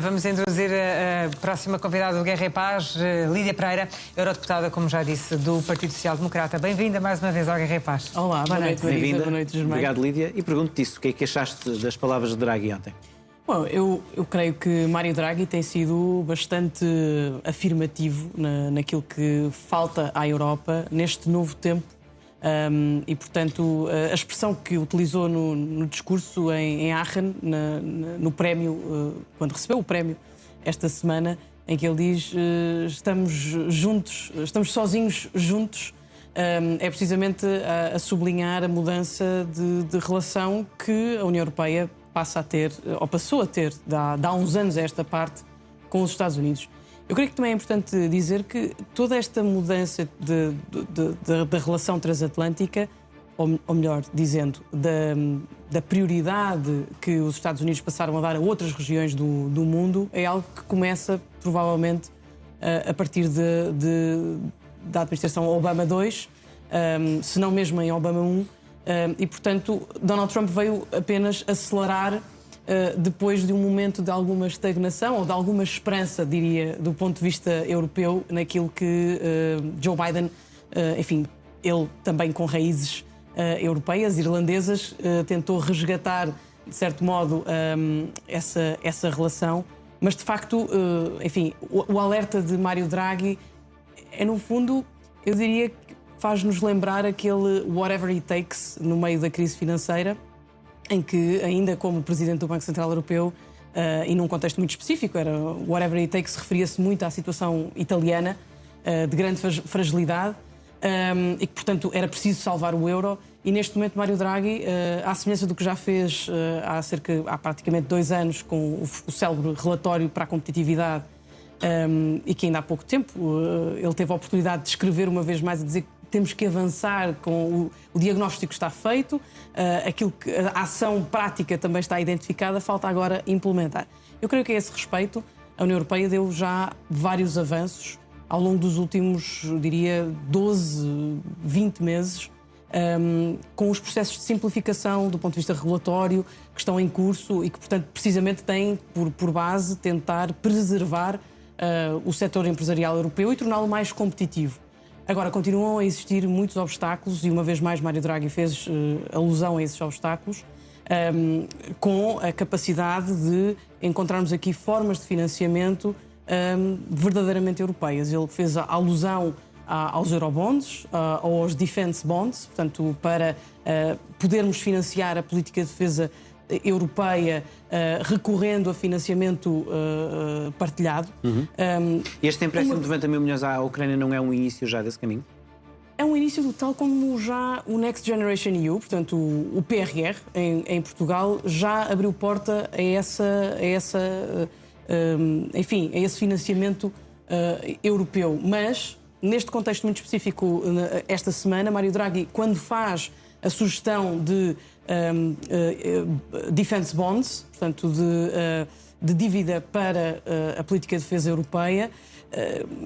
Vamos introduzir a próxima convidada do Guerra e Paz, Lídia Pereira, eurodeputada, como já disse, do Partido Social Democrata. Bem-vinda mais uma vez ao Guerra e Paz. Olá, boa noite, Marisa. Boa noite, Germano. Obrigado, Lídia. E pergunto-te isso, o que é que achaste das palavras de Draghi ontem? Bom, eu creio que Mário Draghi tem sido bastante afirmativo naquilo que falta à Europa neste novo tempo. E, portanto, a expressão que utilizou no discurso em Aachen, no prémio, quando recebeu o prémio esta semana, em que ele diz estamos juntos, estamos sozinhos juntos, é precisamente a sublinhar a mudança de relação que a União Europeia passa a ter, ou passou a ter, há uns anos a esta parte, com os Estados Unidos. Eu creio que também é importante dizer que toda esta mudança da relação transatlântica, ou melhor dizendo, da prioridade que os Estados Unidos passaram a dar a outras regiões do mundo, é algo que começa, provavelmente, a partir da administração Obama II, se não mesmo em Obama I, e, portanto, Donald Trump veio apenas acelerar depois de um momento de alguma estagnação ou de alguma esperança, diria, do ponto de vista europeu, naquilo que Joe Biden, enfim, ele também com raízes europeias, irlandesas, tentou resgatar, de certo modo, essa relação. Mas, de facto, enfim, o alerta de Mário Draghi é, no fundo, eu diria que faz-nos lembrar aquele whatever it takes no meio da crise financeira, em que, ainda como Presidente do Banco Central Europeu, e num contexto muito específico, era whatever it takes, referia-se muito à situação italiana, de grande fragilidade, e que, portanto, era preciso salvar o euro. E neste momento, Mário Draghi, à semelhança do que já fez há praticamente 2 anos, com o célebre relatório para a competitividade, e que ainda há pouco tempo ele teve a oportunidade de escrever uma vez mais, a dizer que temos que avançar com o diagnóstico que está feito, a ação prática também está identificada, falta agora implementar. Eu creio que a esse respeito a União Europeia deu já vários avanços ao longo dos últimos, eu diria, 12, 20 meses, com os processos de simplificação do ponto de vista regulatório que estão em curso e que, portanto, precisamente têm por base tentar preservar o setor empresarial europeu e torná-lo mais competitivo. Agora, continuam a existir muitos obstáculos e, uma vez mais, Mário Draghi fez alusão a esses obstáculos, com a capacidade de encontrarmos aqui formas de financiamento verdadeiramente europeias. Ele fez a alusão aos eurobonds, aos defense bonds, portanto, para podermos financiar a política de defesa europeia recorrendo a financiamento partilhado. Este empréstimo de 90 mil milhões à Ucrânia não é um início já desse caminho? É um início tal como já o Next Generation EU, portanto o PRR em Portugal, já abriu porta a esse financiamento europeu. Mas, neste contexto muito específico, esta semana, Mário Draghi, quando faz a sugestão de defense bonds, portanto de dívida para a política de defesa europeia,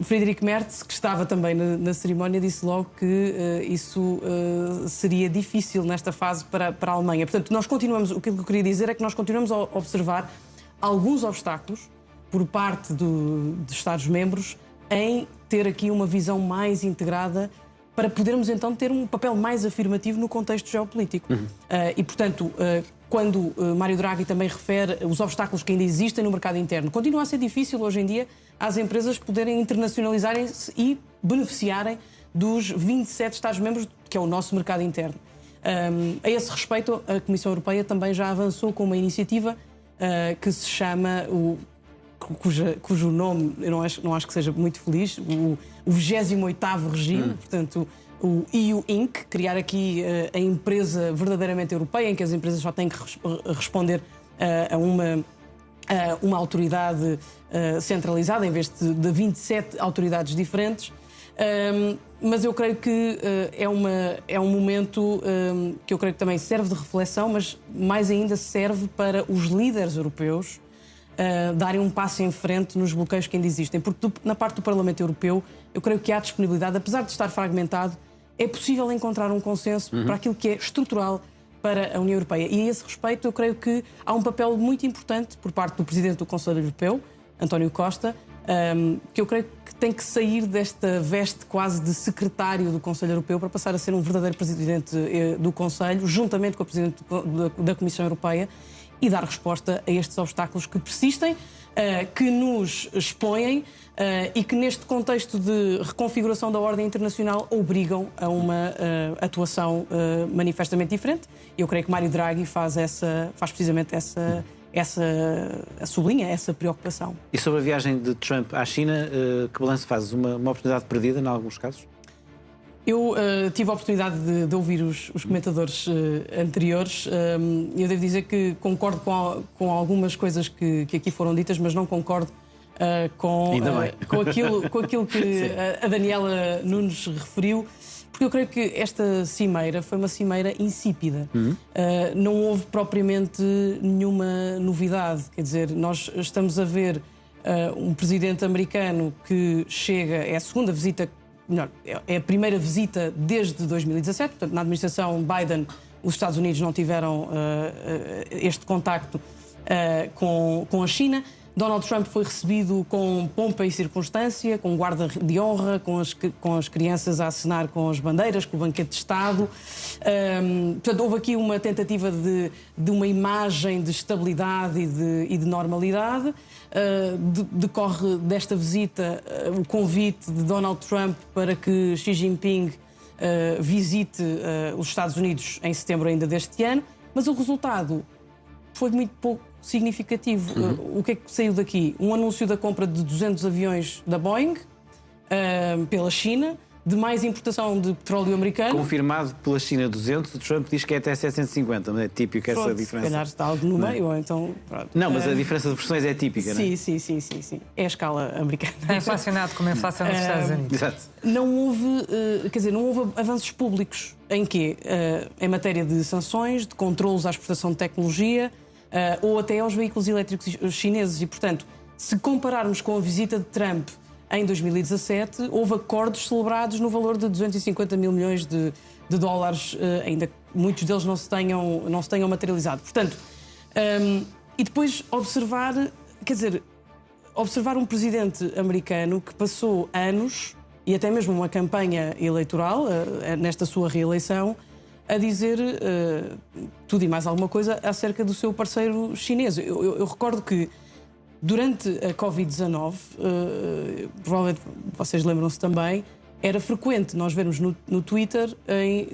Friedrich Merz, que estava também na cerimónia, disse logo que isso seria difícil nesta fase para a Alemanha. Portanto, nós continuamos, o que eu queria dizer é que nós continuamos a observar alguns obstáculos por parte dos Estados-membros em ter aqui uma visão mais integrada para podermos então ter um papel mais afirmativo no contexto geopolítico. E, portanto, quando Mário Draghi também refere os obstáculos que ainda existem no mercado interno, continua a ser difícil hoje em dia às empresas poderem internacionalizarem-se e beneficiarem dos 27 Estados-membros, que é o nosso mercado interno. A esse respeito, a Comissão Europeia também já avançou com uma iniciativa que se chama, cujo nome eu não acho que seja muito feliz, o 28º regime, portanto, o EU Inc., criar aqui a empresa verdadeiramente europeia, em que as empresas só têm que responder a uma autoridade centralizada, em vez de 27 autoridades diferentes. Mas eu creio que é um momento que eu creio que também serve de reflexão, mas mais ainda serve para os líderes europeus darem um passo em frente nos bloqueios que ainda existem. Porque na parte do Parlamento Europeu, eu creio que há disponibilidade, apesar de estar fragmentado, é possível encontrar um consenso para aquilo que é estrutural para a União Europeia. E a esse respeito eu creio que há um papel muito importante por parte do Presidente do Conselho Europeu, António Costa, que eu creio que tem que sair desta veste quase de secretário do Conselho Europeu para passar a ser um verdadeiro Presidente do Conselho, juntamente com o Presidente da Comissão Europeia, e dar resposta a estes obstáculos que persistem, que nos expõem e que neste contexto de reconfiguração da ordem internacional obrigam a uma atuação manifestamente diferente. Eu creio que Mário Draghi faz precisamente sublinha essa preocupação. E sobre a viagem de Trump à China, que balanço fazes? Uma oportunidade perdida, em alguns casos? Eu tive a oportunidade de ouvir os comentadores anteriores. Eu devo dizer que concordo com algumas coisas que aqui foram ditas, mas não concordo com aquilo que a Daniela Nunes referiu, porque eu creio que esta cimeira foi uma cimeira insípida. Não houve propriamente nenhuma novidade. Quer dizer, nós estamos a ver um presidente americano que chega, é a segunda visita, melhor, é a primeira visita desde 2017, portanto, na administração Biden, os Estados Unidos não tiveram este contacto com a China. Donald Trump foi recebido com pompa e circunstância, com guarda de honra, com as crianças a acenar com as bandeiras, com o banquete de Estado. Portanto, houve aqui uma tentativa de uma imagem de estabilidade e de normalidade. Decorre desta visita o convite de Donald Trump para que Xi Jinping visite os Estados Unidos em setembro ainda deste ano, mas o resultado foi muito pouco significativo. O que é que saiu daqui? Um anúncio da compra de 200 aviões da Boeing pela China, de mais importação de petróleo americano. Confirmado pela China 200, o Trump diz que é até 750, mas é típico essa diferença. Se calhar está algo no meio, ou então... Pronto. Não, mas a diferença de versões é típica, não é? Sim. É a escala americana. É inflacionado como a inflação nos Estados Unidos. Exato. Não houve avanços públicos em quê? Em matéria de sanções, de controlos à exportação de tecnologia, ou até aos veículos elétricos chineses. E, portanto, se compararmos com a visita de Trump em 2017, houve acordos celebrados no valor de 250 mil milhões de dólares, ainda que muitos deles não se tenham materializado. Portanto, e depois observar um presidente americano que passou anos, e até mesmo uma campanha eleitoral, nesta sua reeleição, a dizer tudo e mais alguma coisa acerca do seu parceiro chinês. Eu recordo que durante a Covid-19, provavelmente vocês lembram-se também, era frequente nós vermos no Twitter, em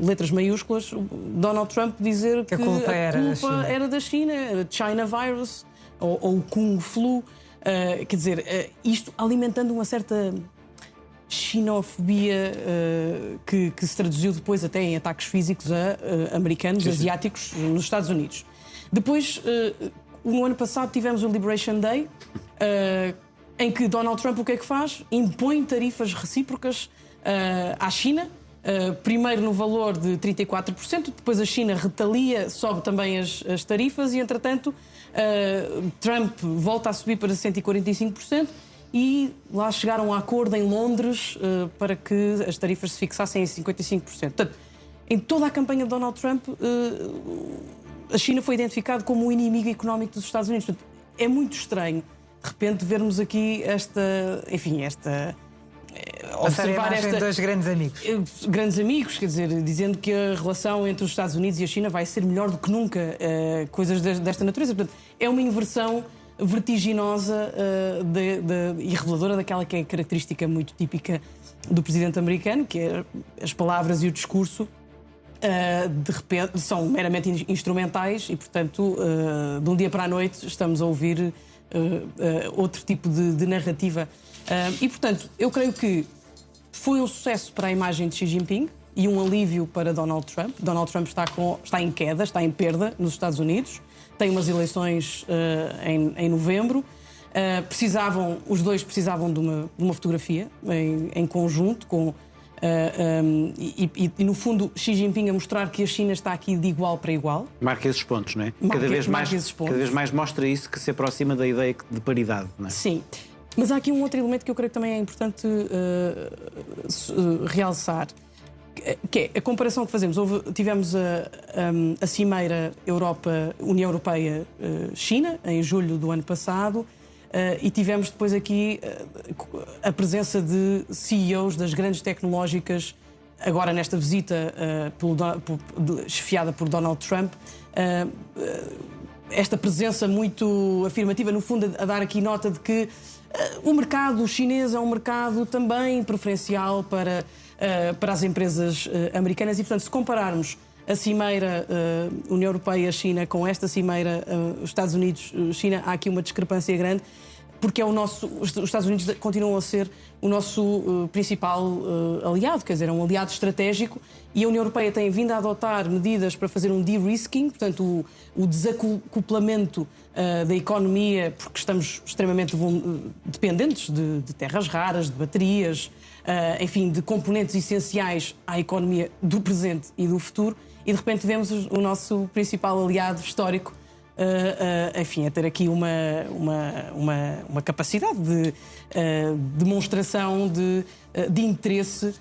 letras maiúsculas, Donald Trump dizer que a culpa era da China, era China Virus ou o Kung Flu. Quer dizer, isto alimentando uma certa xenofobia que se traduziu depois até em ataques físicos a americanos, asiáticos, nos Estados Unidos. Depois, no ano passado, tivemos o Liberation Day, em que Donald Trump o que é que faz? Impõe tarifas recíprocas à China, primeiro no valor de 34%, depois a China retalia, sobe também as tarifas e, entretanto, Trump volta a subir para 145%. E lá chegaram a acordo em Londres para que as tarifas se fixassem em 55%. Portanto, em toda a campanha de Donald Trump, a China foi identificada como o inimigo económico dos Estados Unidos. Portanto, é muito estranho, de repente, vermos aqui observar dois grandes amigos. Grandes amigos, quer dizer, dizendo que a relação entre os Estados Unidos e a China vai ser melhor do que nunca, coisas desta natureza. Portanto, é uma inversão vertiginosa e reveladora daquela que é a característica muito típica do presidente americano, que é as palavras e o discurso de repente são meramente instrumentais e, portanto, de um dia para a noite estamos a ouvir outro tipo de narrativa. E, portanto, eu creio que foi um sucesso para a imagem de Xi Jinping e um alívio para Donald Trump. Donald Trump está em queda, está em perda nos Estados Unidos. Tem umas eleições em novembro. Os dois precisavam de uma fotografia em conjunto, e no fundo Xi Jinping a mostrar que a China está aqui de igual para igual. Marca esses pontos, não é? Cada vez mais mostra isso, que se aproxima da ideia de paridade, não é? Sim. Mas há aqui um outro elemento que eu creio que também é importante realçar. que é a comparação que fazemos. Tivemos a cimeira União Europeia-China, em julho do ano passado, e tivemos depois aqui a presença de CEOs das grandes tecnológicas, agora nesta visita chefiada por Donald Trump, esta presença muito afirmativa, no fundo, a dar aqui nota de que o mercado chinês é um mercado também preferencial para as empresas americanas e, portanto, se compararmos a cimeira União Europeia-China com esta cimeira Estados Unidos-China, há aqui uma discrepância grande, porque os Estados Unidos continuam a ser o nosso principal aliado, quer dizer, é um aliado estratégico, e a União Europeia tem vindo a adotar medidas para fazer um de-risking, portanto, o desacoplamento da economia, porque estamos extremamente dependentes de terras raras, de baterias, enfim, de componentes essenciais à economia do presente e do futuro, e de repente vemos o nosso principal aliado histórico enfim, a ter aqui uma capacidade de demonstração de interesse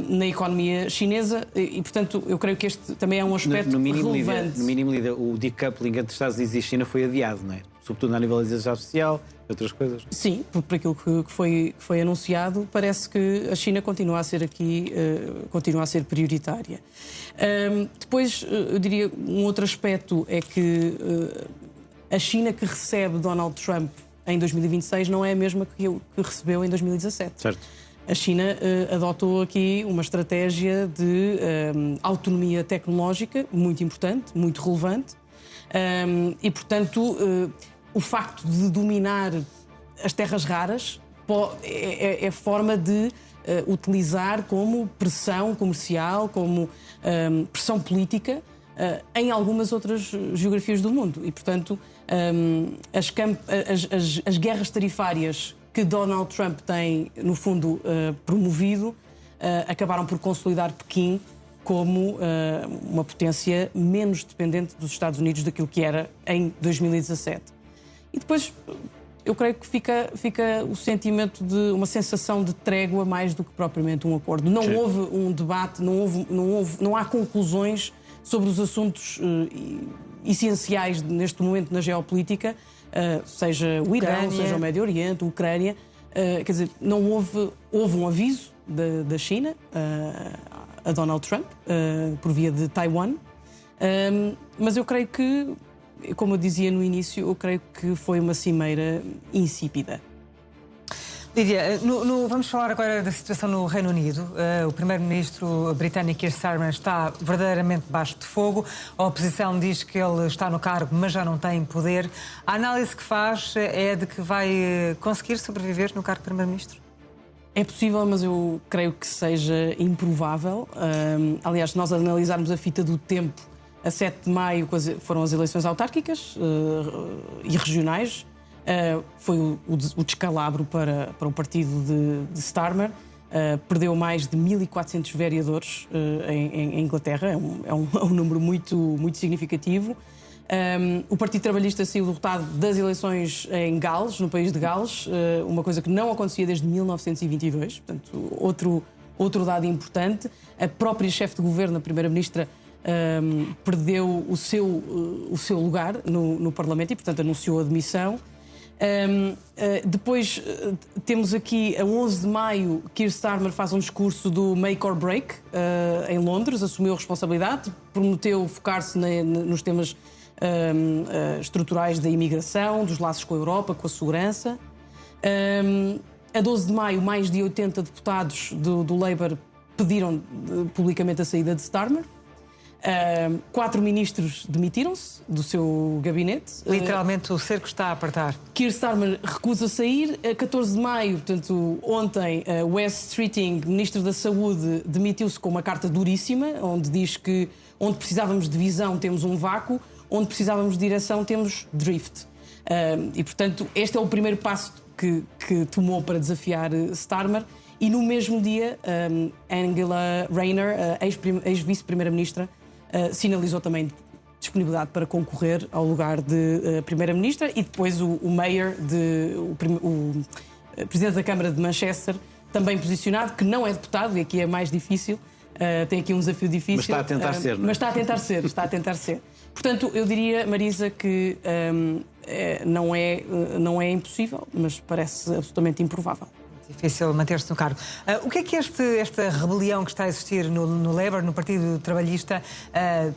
na economia chinesa e, portanto, eu creio que este também é um aspecto relevante. No mínimo, o decoupling entre Estados Unidos e China foi adiado, não é? Sobretudo na nível da inteligência artificial e outras coisas. Sim, por aquilo que foi anunciado, parece que a China continua a ser prioritária. Depois, eu diria, um outro aspecto é que a China que recebe Donald Trump em 2026 não é a mesma que recebeu em 2017. Certo. A China adotou aqui uma estratégia de autonomia tecnológica muito importante, muito relevante, e, portanto, o facto de dominar as terras raras é forma de utilizar como pressão comercial, como pressão política em algumas outras geografias do mundo. E, portanto, as guerras tarifárias que Donald Trump tem, no fundo, promovido, acabaram por consolidar Pequim como uma potência menos dependente dos Estados Unidos daquilo que era em 2017. E depois, eu creio que fica o sentimento de uma sensação de trégua mais do que propriamente um acordo. Não houve um debate, não há conclusões sobre os assuntos essenciais neste momento na geopolítica, seja o Irão, seja o Médio Oriente, a Ucrânia. Quer dizer, não houve um aviso da China a Donald Trump por via de Taiwan, mas eu creio que, como eu dizia no início, eu creio que foi uma cimeira insípida. Lídia, vamos falar agora da situação no Reino Unido. O primeiro-ministro britânico Keir Starmer está verdadeiramente debaixo de fogo. A oposição diz que ele está no cargo, mas já não tem poder. A análise que faz é de que vai conseguir sobreviver no cargo de primeiro-ministro? É possível, mas eu creio que seja improvável. Aliás, se nós analisarmos a fita do tempo, a 7 de maio foram as eleições autárquicas e regionais. Foi o descalabro para o partido de Starmer. Perdeu mais de 1.400 vereadores em Inglaterra. É um número muito, muito significativo. O Partido Trabalhista saiu derrotado das eleições em Gales, no país de Gales, uma coisa que não acontecia desde 1922. Portanto, outro dado importante. A própria chefe de governo, a primeira-ministra, perdeu o seu lugar no Parlamento e, portanto, anunciou a demissão. Depois temos aqui, a 11 de maio, Keir Starmer faz um discurso do Make or Break em Londres, assumiu a responsabilidade, prometeu focar-se nos temas estruturais da imigração, dos laços com a Europa, com a segurança. A 12 de maio, mais de 80 deputados do Labour pediram publicamente a saída de Starmer. 4 ministros demitiram-se do seu gabinete. Literalmente o cerco está a apertar. Keir Starmer recusa sair. A 14 de maio, portanto, ontem, Wes Streeting, ministro da Saúde, demitiu-se com uma carta duríssima, onde diz que onde precisávamos de visão temos um vácuo, onde precisávamos de direção temos drift. E, portanto, este é o primeiro passo que tomou para desafiar Starmer. E no mesmo dia, Angela Rayner, ex-vice-primeira-ministra, sinalizou também disponibilidade para concorrer ao lugar de primeira-ministra, e depois o mayor, o presidente da Câmara de Manchester, também posicionado, que não é deputado, e aqui é mais difícil, tem aqui um desafio difícil. Mas está a tentar ser, não é? Mas está a tentar ser. Portanto, eu diria, Marisa, que não é impossível, mas parece absolutamente improvável. Difícil manter-se no cargo. O que é que esta rebelião que está a existir no Labour, no Partido Trabalhista,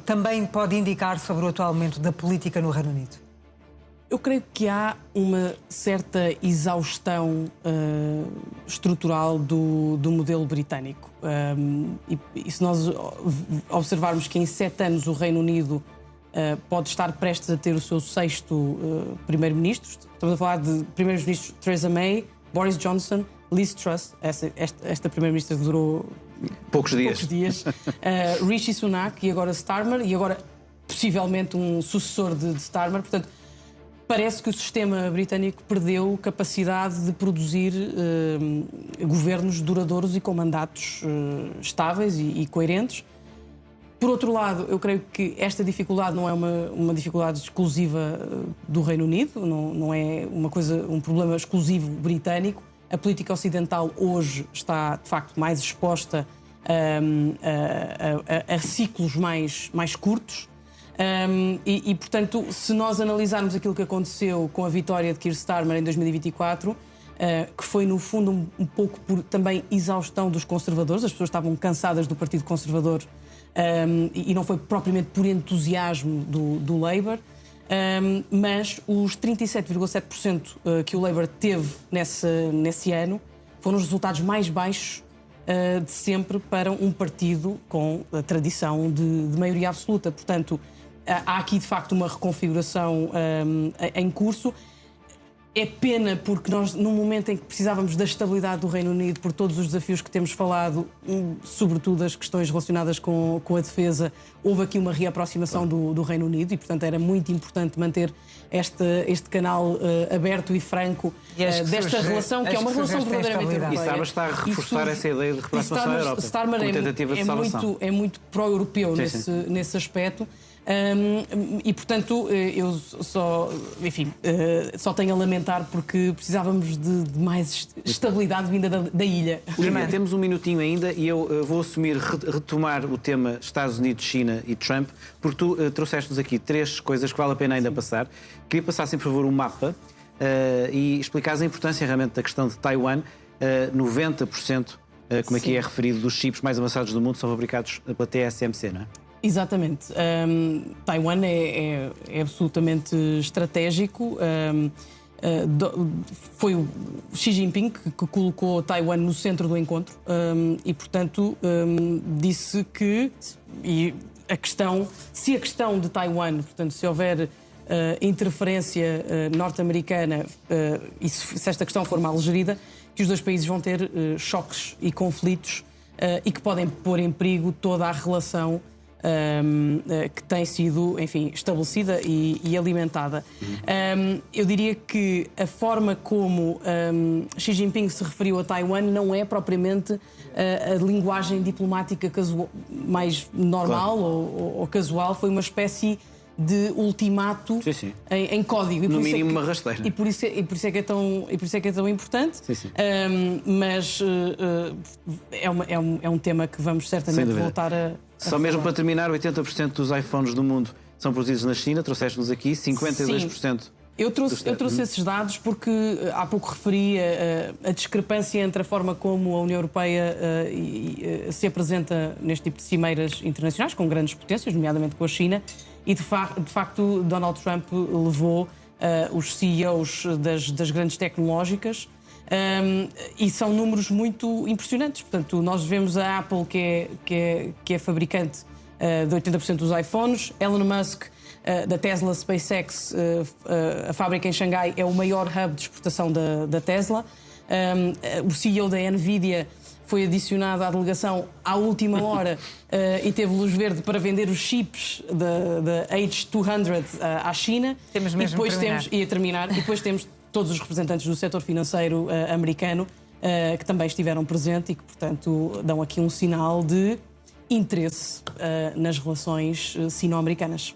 também pode indicar sobre o atual momento da política no Reino Unido? Eu creio que há uma certa exaustão estrutural do modelo britânico. E se nós observarmos que em 7 anos o Reino Unido pode estar prestes a ter o seu 6º primeiro-ministro, estamos a falar de primeiros-ministros Theresa May, Boris Johnson, Liz Truss, esta primeira-ministra durou poucos dias. Rishi Sunak e agora Starmer, e agora possivelmente um sucessor de Starmer. Portanto, parece que o sistema britânico perdeu capacidade de produzir governos duradouros e com mandatos estáveis e coerentes. Por outro lado, eu creio que esta dificuldade não é uma dificuldade exclusiva do Reino Unido, não é um problema exclusivo britânico. A política ocidental hoje está, de facto, mais exposta a ciclos mais curtos. Portanto, se nós analisarmos aquilo que aconteceu com a vitória de Keir Starmer em 2024, que foi, no fundo, um pouco por também exaustão dos conservadores, as pessoas estavam cansadas do Partido Conservador e não foi propriamente por entusiasmo do Labour, mas os 37,7% que o Labour teve nesse ano foram os resultados mais baixos de sempre para um partido com a tradição de maioria absoluta. Portanto, há aqui, de facto, uma reconfiguração em curso. É pena porque nós, num momento em que precisávamos da estabilidade do Reino Unido, por todos os desafios que temos falado, sobretudo as questões relacionadas com a defesa, houve aqui uma reaproximação do Reino Unido e, portanto, era muito importante manter este canal aberto e franco desta relação, que é uma relação verdadeiramente europeia. E Starmer está a reforçar essa ideia de reaproximação à Europa. Starmer é muito pró-europeu nesse aspecto. E, portanto, eu só tenho a lamentar porque precisávamos de mais estabilidade vinda da ilha. Lídia, temos um minutinho ainda e eu vou assumir retomar o tema Estados Unidos, China e Trump, porque tu trouxeste-nos aqui 3 coisas que vale a pena ainda passar. Queria passar, por favor, um mapa e explicares a importância realmente da questão de Taiwan. 90%, como aqui é referido, dos chips mais avançados do mundo são fabricados pela TSMC, não é? Exatamente. Taiwan é absolutamente estratégico. Foi o Xi Jinping que colocou Taiwan no centro do encontro e, portanto, disse que se a questão de Taiwan, portanto, se houver interferência norte-americana e se esta questão for mal gerida, que os 2 países vão ter choques e conflitos e que podem pôr em perigo toda a relação que tem sido, enfim, estabelecida e alimentada. Eu diria que a forma como Xi Jinping se referiu a Taiwan não é propriamente a linguagem diplomática mais normal, claro, ou casual. Foi uma espécie de ultimato em código. No mínimo uma rasteira. E por isso é que é tão importante. Mas é um tema que vamos certamente voltar a Só mesmo para terminar, 80% dos iPhones do mundo são produzidos na China, trouxeste-nos aqui, 52%. Sim. Eu trouxe esses dados porque há pouco referi a discrepância entre a forma como a União Europeia se apresenta neste tipo de cimeiras internacionais, com grandes potências, nomeadamente com a China, e de facto Donald Trump levou os CEOs das grandes tecnológicas e são números muito impressionantes. Portanto, nós vemos a Apple, que é fabricante de 80% dos iPhones, Elon Musk, da Tesla, SpaceX, a fábrica em Xangai é o maior hub de exportação da Tesla. O CEO da Nvidia foi adicionado à delegação à última hora e teve luz verde para vender os chips da H200 à China. Temos mesmo terminar. E depois temos todos os representantes do setor financeiro americano que também estiveram presentes e que, portanto, dão aqui um sinal de interesse nas relações sino-americanas.